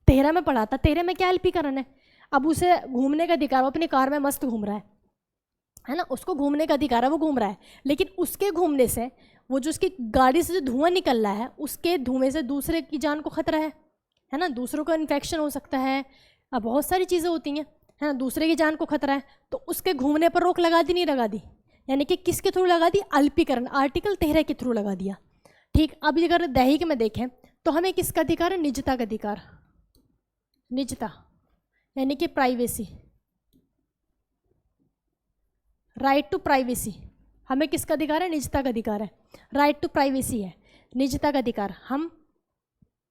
13 में पढ़ा था, 13 में क्या एलपीकरण है, अब उसे घूमने का अधिकार, वो अपनी कार में मस्त घूम रहा है ना, उसको घूमने का अधिकार है, वो घूम रहा है, लेकिन उसके घूमने से वो जो उसकी गाड़ी से जो धुआं निकल रहा है, उसके धुएं से दूसरे की जान को खतरा है ना, दूसरों को इन्फेक्शन हो सकता है, अब बहुत सारी चीज़ें होती हैं, है ना, दूसरे की जान को खतरा है, तो उसके घूमने पर रोक लगा दी, नहीं लगा दी, यानी कि किसके थ्रू लगा दी, अल्पीकरण, आर्टिकल 13 के थ्रू लगा दिया। ठीक, अब अगर दैहिक में देखें तो हमें किसका अधिकार है, निजता का अधिकार, निजता यानी कि प्राइवेसी, राइट टू प्राइवेसी, हमें किसका अधिकार है, निजता का अधिकार है, राइट टू प्राइवेसी है, निजता का अधिकार। हम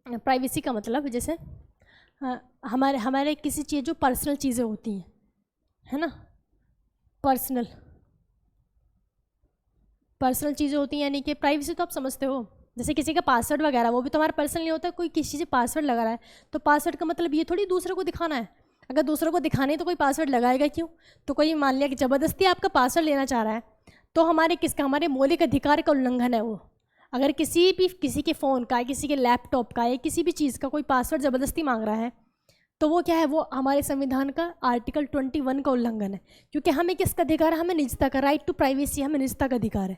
प्राइवेसी का मतलब जैसे हमारे किसी चीज़ जो पर्सनल चीज़ें होती हैं, है ना, पर्सनल चीज़ें होती हैं, यानी कि प्राइवेसी तो आप समझते हो, जैसे किसी का पासवर्ड वगैरह, वो भी तो हमारा पर्सनल नहीं होता। कोई किसी से पासवर्ड लगा रहा है तो पासवर्ड का मतलब ये थोड़ी दूसरे को दिखाना है, अगर दूसरों को दिखाने तो कोई पासवर्ड लगाएगा क्यों। तो कोई मान लिया कि ज़बरदस्ती आपका पासवर्ड लेना चाह रहा है, तो हमारे मौलिक अधिकार का उल्लंघन है वो। अगर किसी के फ़ोन का, किसी के लैपटॉप का या किसी भी चीज़ का कोई पासवर्ड ज़बरदस्ती मांग रहा है, तो वो क्या है, वो हमारे संविधान का आर्टिकल 21 का उल्लंघन है, क्योंकि हमें किसका अधिकार है, हमें निजता का, राइट टू प्राइवेसी, हमें निजता का अधिकार है।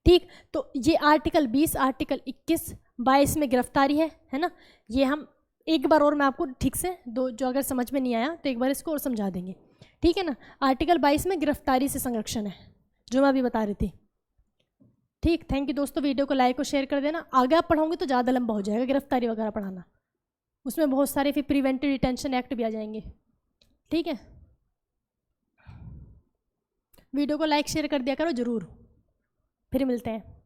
ठीक, तो ये आर्टिकल 20, आर्टिकल 21, 22 में गिरफ्तारी है ना। ये हम एक बार और मैं आपको ठीक से जो अगर समझ में नहीं आया तो एक बार इसको और समझा देंगे, ठीक है ना। आर्टिकल 22 में गिरफ्तारी से संरक्षण है, जो मैं अभी बता रही थी। ठीक, थैंक यू दोस्तों, वीडियो को लाइक और शेयर कर देना। आगे आप पढ़ोगे तो ज़्यादा लंबा हो जाएगा गिरफ्तारी वगैरह पढ़ाना, उसमें बहुत सारे फिर प्रिवेंटिव डिटेंशन एक्ट भी आ जाएंगे। ठीक है, वीडियो को लाइक शेयर कर दिया करो ज़रूर, फिर मिलते हैं।